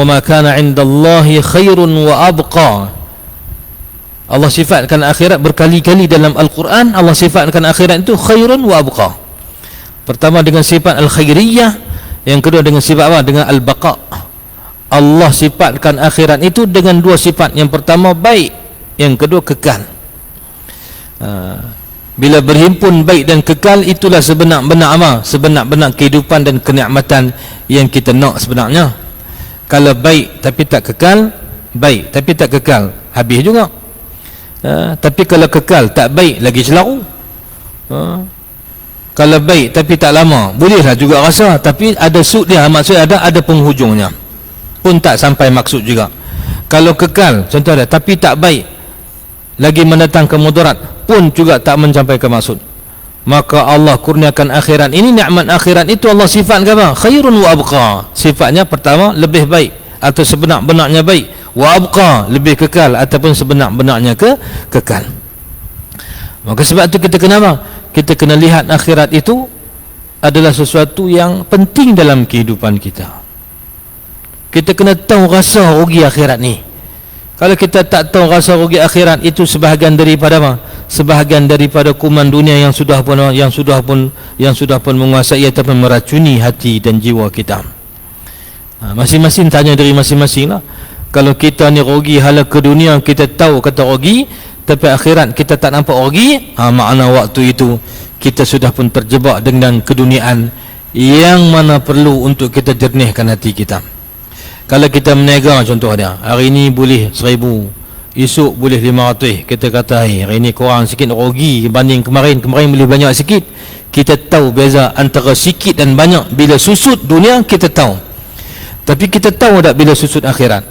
ma kana 'indallahi khairun wa abqa. Allah sifatkan akhirat berkali-kali dalam Al-Quran. Allah sifatkan akhirat itu khairun wa abqa. Pertama dengan sifat al-khairiyah, yang kedua dengan sifat apa? Dengan al-baqa. Allah sifatkan akhirat itu dengan dua sifat. Yang pertama baik, yang kedua kekal. Bila berhimpun baik dan kekal, itulah sebenar-benar apa? Sebenar-benar kehidupan dan kenikmatan yang kita nak sebenarnya. Kalau baik tapi tak kekal, baik tapi tak kekal, habis juga. Tapi kalau kekal tak baik, lagi selaru. Kalau baik tapi tak lama, bolehlah juga rasa, tapi ada sud dia, maksud ada penghujungnya, pun tak sampai maksud juga. Kalau kekal contoh dia, tapi tak baik, lagi mendatangkan mudarat, pun juga tak mencapai ke maksud. Maka Allah kurniakan akhirat ini, nikmat akhirat itu Allah sifatkan apa? Khairun wa abqa. Sifatnya pertama lebih baik atau sebenar-benarnya baik, wa abqa lebih kekal ataupun sebenar-benarnya kekal. Maka sebab itu kita kena apa? Kita kena lihat akhirat itu adalah sesuatu yang penting dalam kehidupan kita. Kita kena tahu rasa rugi akhirat ni. Kalau kita tak tahu rasa rugi akhirat, itu sebahagian daripada apa? Sebahagian daripada kuman dunia yang sudah pun menguasai ataupun meracuni hati dan jiwa kita. Masing-masing tanya diri masing-masing lah. Kalau kita ni rugi hala ke dunia, kita tahu kata rugi, tapi akhirat kita tak nampak rugi, makna waktu itu kita sudah pun terjebak dengan keduniaan yang mana perlu untuk kita jernihkan hati kita. Kalau kita meniaga contoh dia, hari ini boleh 1000, esok boleh 500, kita kata hari ini kurang sikit, rugi banding kemarin boleh banyak sikit. Kita tahu beza antara sikit dan banyak. Bila susut dunia kita tahu, tapi kita tahu tak bila susut akhirat?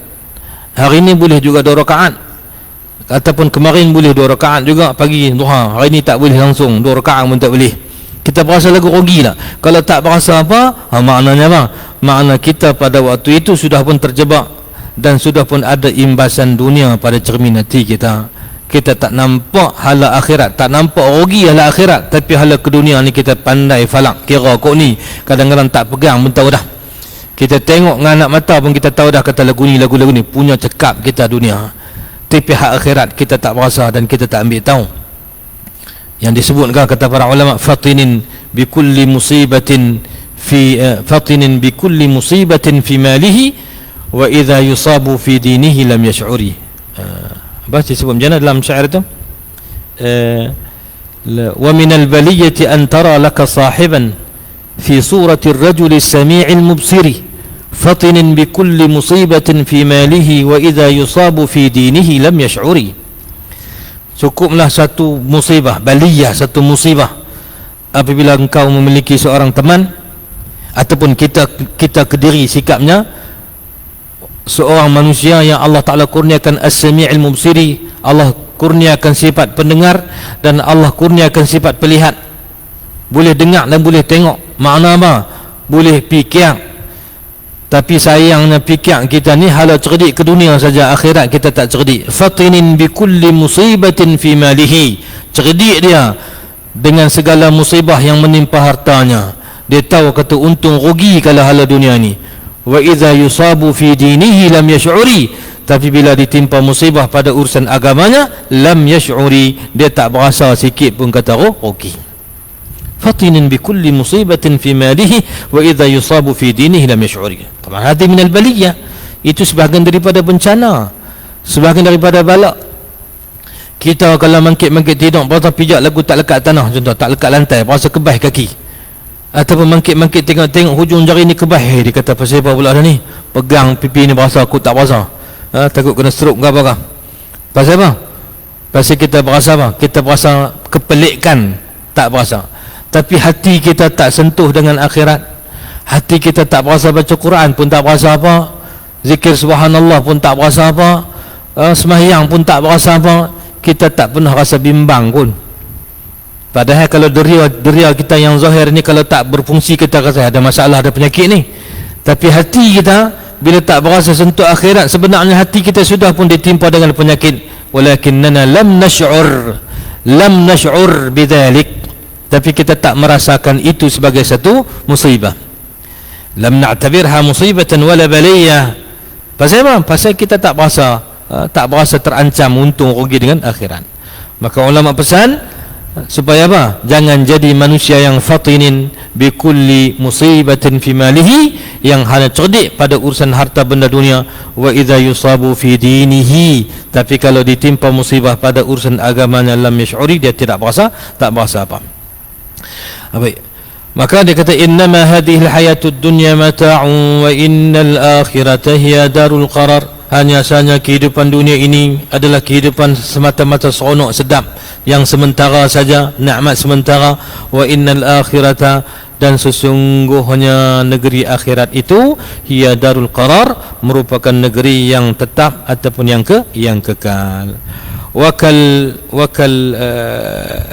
Hari ini boleh juga 2 rakaat, ataupun kemarin boleh 2 rakaat juga pagi duha, hari ini tak boleh langsung 2 rakaat pun tak boleh. Kita berasa lagu rugi lah. Kalau tak berasa apa, maknanya apa? Makna kita pada waktu itu sudah pun terjebak dan sudah pun ada imbasan dunia pada cermin hati kita. Kita tak nampak hala akhirat, tak nampak rugi hala akhirat, tapi hala ke dunia ni kita pandai falak kira kok ni. Kadang-kadang tak pegang pun tahu dah. Kita tengok dengan anak mata pun kita tahu dah, kata lagu ni punya cekap kita dunia. Tapi hak akhirat kita tak berasa dan kita tak ambil tahu. Yang disebutkan kata para ulama, fatinin bikulli musibatin fi malihi wa idza yusabu fi dinihi lam yash'uri. Apa disebut macam mana dalam syair itu? Wa min al-baliyati an tara laka sahiban fi surati ar-rajuli as-sami'i al-mubsiri fatinin bikulli musibatin fi malihi wa idza yusabu fi dinihi lam yash'uri. Cukuplah satu musibah, baliyah, satu musibah, apabila engkau memiliki seorang teman, ataupun kita kediri sikapnya, seorang manusia yang Allah Ta'ala kurniakan as-sami'il mubsiri, Allah kurniakan sifat pendengar dan Allah kurniakan sifat pelihat, boleh dengar dan boleh tengok. Makna apa? Boleh fikir. Tapi sayangnya fikir kita ni hala cerdik ke dunia saja, akhirat kita tak cerdik. Fatinin bikulli musibatin fi malihi, cerdik dia dengan segala musibah yang menimpa hartanya. Dia tahu kata untung rugi kalau hala dunia ni. Wa idza yusabu fi dinihi lam yash'uri, tapi bila ditimpa musibah pada urusan agamanya, lam yash'uri, dia tak berasa sikit pun kata rugi. fatinin bikulli musibatin fi malihi wa idza yusabu fi dinihi lam yash'uri. Taman hadi min al-baliyah, itu sebahagian daripada bencana, sebahagian daripada bala. Kita kalau mangkit tidur, berasa pijak lagu tak lekat tanah, contoh tak lekat lantai, berasa kebas kaki, Ataupun mangkit-mangkit tengok hujung jari ni kebah, dia kata pasal apa pula dah ni, pegang pipi ni berasa aku tak berasa, takut kena stroke ke apa. Pasal apa? Pasal kita berasa apa? Kita berasa kepelikan, tak berasa. Tapi hati kita tak sentuh dengan akhirat, hati kita tak berasa baca Quran pun tak berasa apa, zikir subhanallah pun tak berasa apa, sembahyang pun tak berasa apa, kita tak pernah rasa bimbang pun. Padahal kalau deria kita yang zahir ni kalau tak berfungsi, kita rasa ada masalah, ada penyakit ni. Tapi hati kita bila tak berasa sentuh akhirat, sebenarnya hati kita sudah pun ditimpa dengan penyakit. Walakinnana lam nash'ur bidzalik, tapi kita tak merasakan itu sebagai satu musibah. Lam na'tabirha musibatan wala baliyah. Pasal apa? Pasal kita tak berasa terancam untung rugi dengan akhirat. Maka ulama pesan supaya apa? Jangan jadi manusia yang fatinin bikulli musibatin fi malihi, yang hanya cerdik pada urusan harta benda dunia. Wa idza yusabu fi dinihi, tapi kalau ditimpa musibah pada urusan agamanya, lam yash'uri, dia tak berasa apa. Baik. Maka dia kata innama hadhihi alhayatud dunya mata'un wa innal akhirata hiya darul qarar. Hanya sahaja kehidupan dunia ini adalah kehidupan semata-mata seronok sedap yang sementara saja, nikmat sementara. Wa innal akhirata, dan sesungguhnya negeri akhirat itu hiya darul qarar, merupakan negeri yang tetap ataupun yang kekal. Wakal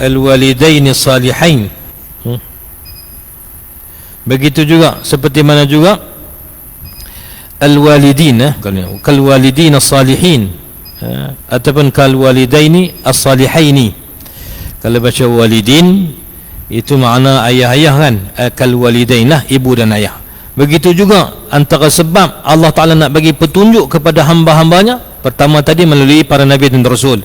alwalidaini salihain. Begitu juga seperti mana juga al-walidin, kal walidin as-salihin, ataupun kal walidaini as-salihaini. Kalau baca walidin itu makna ayah-ayah kan, kal walidain lah, ibu dan ayah. Begitu juga antara sebab Allah Ta'ala nak bagi petunjuk kepada hamba-hambanya, pertama tadi melalui para nabi dan rasul,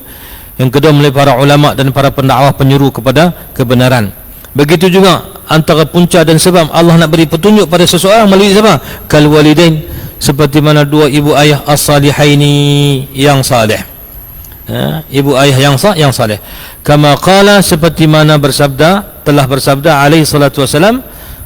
yang kedua melalui para ulama dan para pendakwah penyuruh kepada kebenaran. Begitu juga antara punca dan sebab Allah nak beri petunjuk pada seseorang melalui siapa? Kal walidain, seperti mana dua ibu ayah as-salihaini, yang saleh. Ibu ayah yang saleh. Kama qala, seperti mana telah bersabda alaihi salatu wasalam,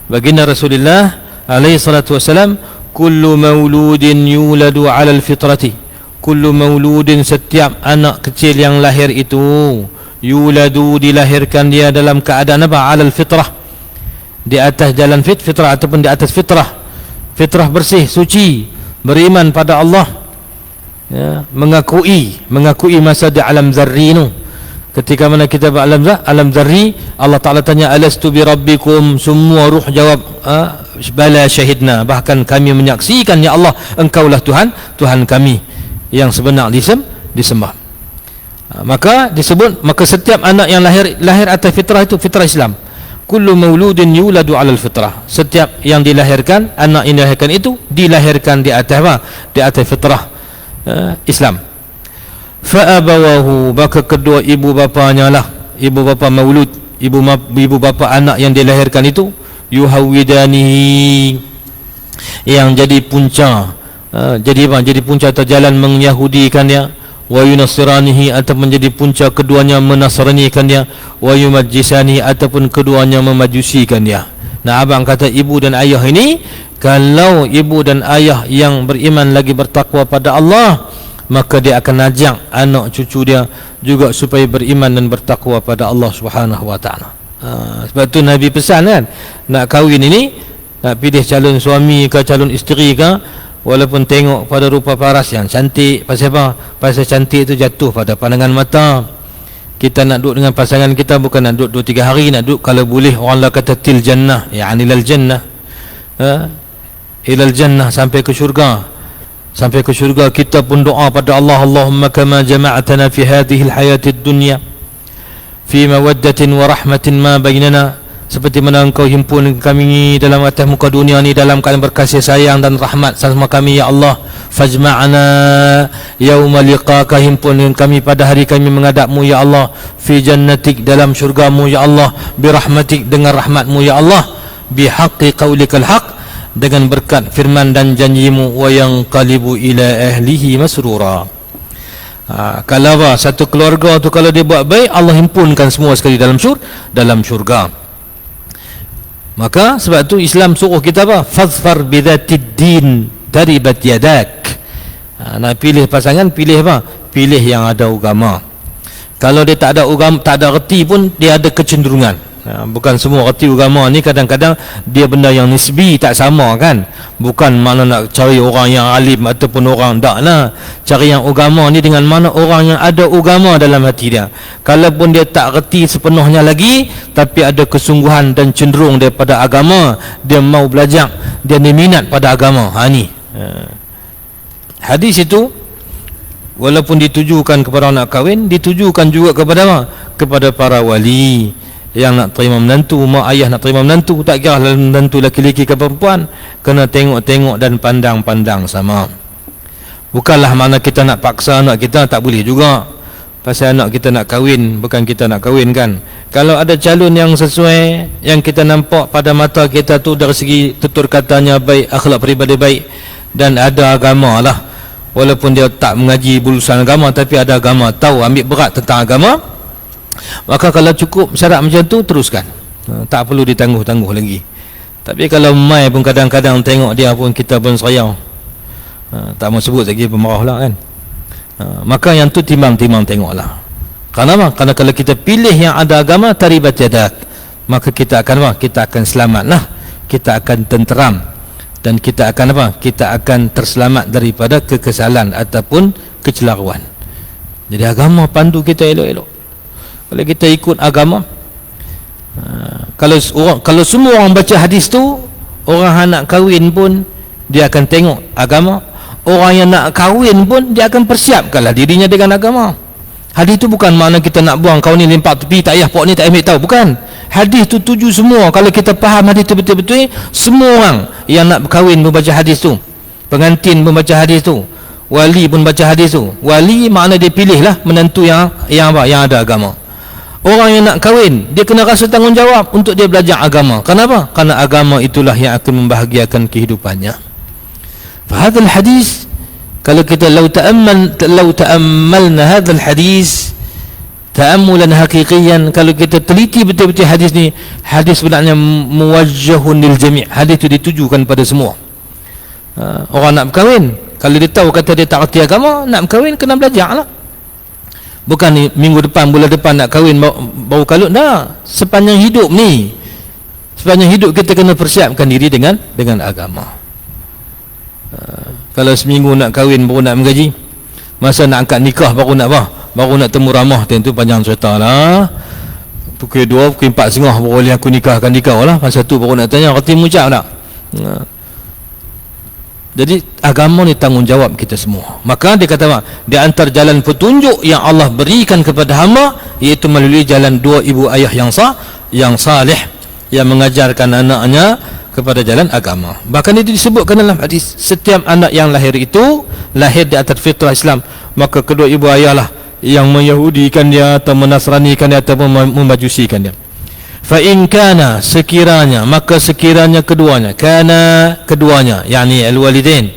baginda Rasulullah alaihi salatu wasalam, kullu mauludin yuladu ala al-fitrati. Kullu mauludin, setiap anak kecil yang lahir itu, yuladu, dilahirkan dia dalam keadaan apa? Ala al-fitrah, di atas jalan fitrah ataupun di atas fitrah bersih, suci, beriman pada Allah, ya, mengakui masa di alam zarri itu. Ketika mana kita alam zarri, Allah Ta'ala tanya alastu bi rabbikum, semua ruh jawab bala syahidna, bahkan kami menyaksikan ya Allah, engkaulah Tuhan kami yang sebenar disembah. Maka setiap anak yang lahir atas fitrah itu fitrah Islam. Kullu mauludin yuladu 'alal fitrah. Setiap yang dilahirkan, anak yang dilahirkan itu dilahirkan di atas apa? Di atas fitrah Islam. Fa abawahu, maka kedua ibu bapanya lah, ibu bapa maulud, ibu bapa anak yang dilahirkan itu, yuhawidanihi, yang jadi punca, jadi punca atau jalan mengyahudikan dia, wa yunasiranihi, atau menjadi punca keduanya menasranikan dia, wa yumajjisanihi, ataupun keduanya memajusikan dia. Nah, abang kata ibu dan ayah ini, kalau ibu dan ayah yang beriman lagi bertakwa pada Allah, maka dia akan ajak anak cucu dia juga supaya beriman dan bertakwa pada Allah Subhanahu wa taala. Sebab tu Nabi pesan kan, nak kahwin ini, nak pilih calon suami ke calon isteri ke, walaupun tengok pada rupa paras yang cantik. Pasal apa? Pasal cantik itu jatuh pada pandangan mata. Kita nak duduk dengan pasangan kita bukan nak duduk 2-3 hari, nak duduk kalau boleh, orang lah kata til jannah, yani ilal jannah, ilal jannah, sampai ke syurga. Sampai ke syurga kita pun doa pada Allah, Allahumma kama jama'atana fi hadhihi alhayatid dunya fi mawaddatin wa rahmatin ma bainana, seperti mana engkau himpun kami dalam atas muka dunia ni dalam keadaan berkasih sayang dan rahmat sama kami ya Allah, fajma'na yauma liqaka, himpun kami pada hari kami menghadapmu ya Allah, fi jannatik, dalam syurgamu ya Allah, bi rahmatik, dengan rahmatmu ya Allah, bi haqqi qaulikal haq, dengan berkat firman dan janjimu, wa yanqalibu ila ahlihi masrura. Kalau satu keluarga tu, kalau dia buat baik, Allah himpunkan semua sekali dalam syurga. Maka sebab tu Islam suruh kita apa? Fazfar bidzatid din taribat yadak. Nak pilih pasangan, pilih apa? Pilih yang ada agama. Kalau dia tak ada agama, tak ada reti pun dia ada kecenderungan. Bukan semua reti agama ni, kadang-kadang dia benda yang nisbi, tak sama kan. Bukan mana nak cari orang yang alim ataupun orang tak lah. Cari yang agama ni dengan mana orang yang ada agama dalam hati dia. Kalaupun dia tak reti sepenuhnya lagi, tapi ada kesungguhan dan cenderung daripada agama, dia mau belajar, dia ni minat pada agama. Ni hadis itu walaupun ditujukan kepada anak kahwin, ditujukan juga kepada apa? Kepada para wali yang nak terima menantu, mak ayah nak terima menantu, tak kira menantu laki-laki ke perempuan, kena tengok-tengok dan pandang-pandang sama. Bukanlah mana kita nak paksa anak kita, tak boleh juga. Pasal anak kita nak kahwin, bukan kita nak kahwin kan. Kalau ada calon yang sesuai, yang kita nampak pada mata kita tu dari segi tutur katanya baik, akhlak peribadi baik, dan ada agama lah, walaupun dia tak mengaji bulusan agama, tapi ada agama, tahu ambil berat tentang agama, maka kalau cukup syarat macam tu, teruskan. Tak perlu ditangguh-tangguh lagi. Tapi kalau mai pun kadang-kadang tengok dia pun kita pun serayau, tak mau sebut lagi pemarah lah kan. Maka yang tu timbang-timbang tengoklah. Kenapa? Kerana kalau kita pilih yang ada agama, taribat yadak, maka kita akan apa? Kita akan selamat lah, kita akan tenteram, dan kita akan apa? Kita akan terselamat daripada kekesalan ataupun kecelaruan. Jadi agama pandu kita elok-elok. Kalau kita ikut agama, kalau semua orang baca hadis tu, orang nak kahwin pun dia akan tengok agama, orang yang nak kahwin pun dia akan persiapkanlah dirinya dengan agama. Hadis tu bukan makna kita nak buang kau ni limpak tepi, tak payah pok ni tak ambil tahu, bukan. Hadis tu tuju semua. Kalau kita faham hadis tu betul-betul, semua orang yang nak berkahwin pun baca hadis tu, pengantin pun baca hadis tu, wali pun baca hadis tu. Wali makna dia pilihlah menantu yang apa? Yang ada agama. Orang yang nak kahwin, dia kena rasa tanggungjawab untuk dia belajar agama. Kenapa? Karena agama itulah yang akan membahagiakan kehidupannya. Fahadhal hadis, kalau kita lau ta'ammalna hadhal hadis ta'ammulan haqiqiyan, kalau kita teliti betul-betul hadis ni, hadis sebenarnya muwajjahun lil jami'. Hadis itu ditujukan pada semua. Orang nak berkahwin, kalau dia tahu kata dia tak reti agama, nak berkahwin kena belajar lah. Bukan ni minggu depan, bulan depan nak kahwin baru kalut, dah. Sepanjang hidup ni, sepanjang hidup kita kena persiapkan diri dengan agama. Kalau seminggu nak kahwin baru nak menggaji, masa nak angkat nikah baru nak apa? Baru nak temu ramah, tentu panjang cerita lah. Pukul 2, pukul 4.30 baru boleh aku nikahkan nikah lah. Masa tu baru nak tanya, reti mengucap tak? Jadi agama ni tanggungjawab kita semua. Maka dia kata apa? Di antara jalan petunjuk yang Allah berikan kepada hamba, iaitu melalui jalan dua ibu ayah yang salih, yang mengajarkan anaknya kepada jalan agama. Bahkan itu disebutkan dalam hadis, setiap anak yang lahir itu lahir di atas fitrah Islam, maka kedua ibu ayah lah yang menyahudikan dia atau menasranikan dia atau membajusikan dia. Fa in kana, sekiranya, maka sekiranya keduanya, kana keduanya, yakni al-walidain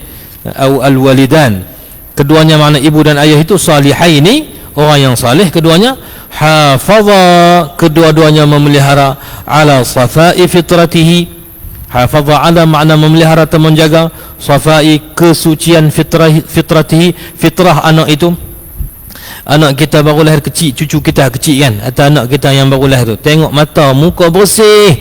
atau al-walidan, keduanya makna ibu dan ayah itu salihaini, orang yang salih keduanya, hafaza, kedua-duanya memelihara, ala safai fitratihi, hafaza ala makna memelihara atau menjaga, safai kesucian fitratihi, fitrah anak itu. Anak kita baru lahir kecil, cucu kita kecil kan, atau anak kita yang baru lahir tu, tengok mata muka bersih,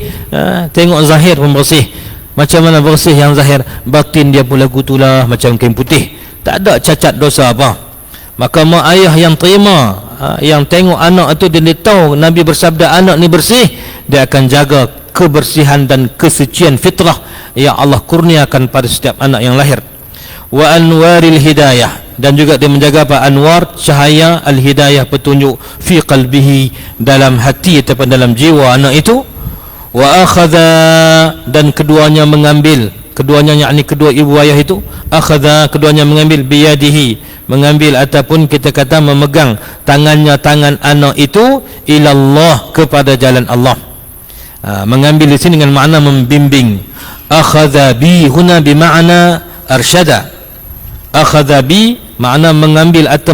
tengok zahir pun bersih. Macam mana bersih yang zahir? Batin dia pun lagu tulah macam kain putih, tak ada cacat dosa apa. Maka mak ayah yang terima, yang tengok anak itu, dia tahu Nabi bersabda anak ni bersih, dia akan jaga kebersihan dan kesucian fitrah yang Allah kurniakan pada setiap anak yang lahir. Wa anwaril hidayah, dan juga dia menjaga apa? Anwar, cahaya al-hidayah, petunjuk, fi qalbihi, dalam hati ataupun dalam jiwa anak itu. Wa akhadha, dan keduanya mengambil, keduanya yakni kedua ibu ayah itu, akhadha, keduanya mengambil, biyadihi, mengambil ataupun kita kata memegang tangannya, tangan anak itu, ilallah, kepada jalan Allah. Mengambil di sini dengan makna membimbing. Akhadha bi huna bi makna arsyada. Akhadha bi makna mengambil atau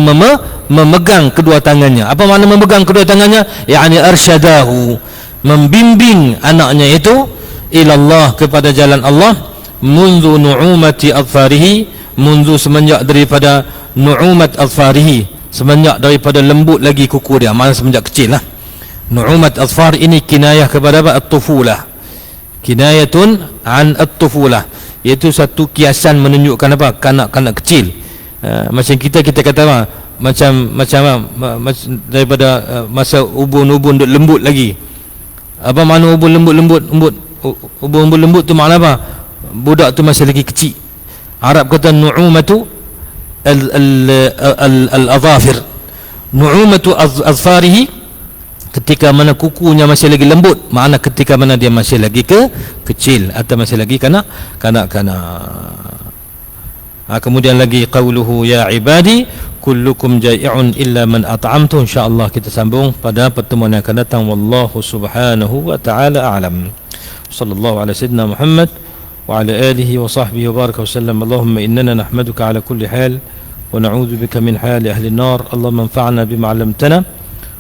memegang kedua tangannya. Apa makna memegang kedua tangannya? Yakni arsyadahu, membimbing anaknya itu, ilallah, kepada jalan Allah, mundu nu'umati adfarihi, mundu semenjak daripada nu'umat adfarihi, semenjak daripada lembut lagi kuku dia, maksudnya semenjak kecil lah. Nu'umat adfar ini kinayah kepada apa? At-tufulah, kinayatun an at-tufulah, iaitu satu kiasan menunjukkan apa? Kanak-kanak kecil. Macam kita kata apa? Macam daripada masa ubun-ubun duk lembut lagi. Apa makna ubun lembut? Ubun lembut tu makna apa? Budak tu masih lagi kecil. Arab kata nu'umatu al-adhafir, nu'umatu azfarihi, ketika mana kukunya masih lagi lembut, makna ketika mana dia masih lagi kecil atau masih lagi kanak-kanak. Kemudian lagi qauluhu ya ibadi kullukum jai'un illa man at'amtu. InsyaAllah kita sambung pada pertemuan yang akan datang. Wallahu subhanahu wa ta'ala a'lam. Sallallahu ala sayyidina Muhammad wa ala alihi wa sahbihi wa baraka wa sallam. Allahumma innana nahmaduka ala kulli hal wa na'udhu bika min hali ahli an-nar. Allahumma anfa'na bima 'allamtana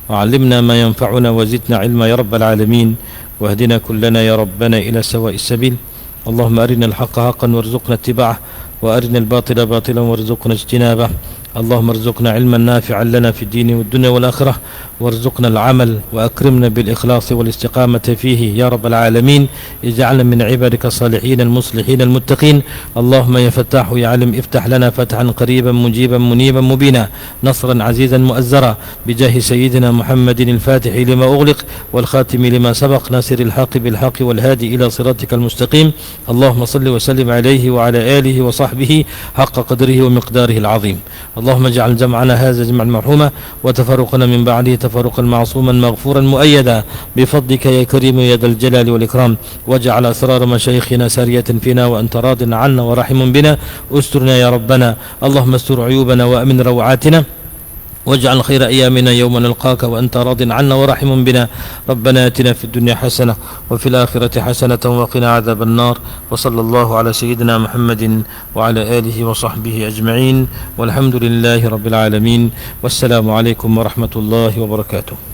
wa 'allimna ma yanfa'una wa zidna 'ilma ya rabbal alamin wa hdina kullana ya rabbana ila sawa'is sabil. Allahumma arina al-haqqa haqqan warzuqna ittiba'ah wa arina al-batila batilan warzuqna ijtinabah. اللهم ارزقنا علما نافعا لنا في الدين والدنيا والآخرة وارزقنا العمل وأكرمنا بالإخلاص والاستقامة فيه يا رب العالمين. اجعلنا من عبادك الصالحين المصلحين المتقين. اللهم يا فتاح يا علم افتح لنا فتحا قريبا مجيبا منيبا مبينا نصرا عزيزا مؤزرا بجاه سيدنا محمد الفاتح لما أغلق والخاتم لما سبق ناصر الحق بالحق والهادي إلى صراطك المستقيم. اللهم صل وسلم عليه وعلى آله وصحبه حق قدره ومقداره العظيم. اللهم اجعل جمعنا هذا جمعا مرحوما وتفرقنا من بعده تفرقا معصوما مغفورا مؤيدا بفضلك يا كريم يا ذا الجلال والإكرام. واجعل أسرار مشايخنا سارية فينا وأنت راض عنا ورحم بنا. استرنا يا ربنا، اللهم استر عيوبنا وأمن روعاتنا واجعل خير أيامنا يوم نلقاك وأنت راض عنا ورحم بنا. ربنا آتنا في الدنيا حسنة وفي الآخرة حسنة وقنا عذاب النار. وصلى الله على سيدنا محمد وعلى آله وصحبه أجمعين والحمد لله رب العالمين. والسلام عليكم ورحمة الله وبركاته.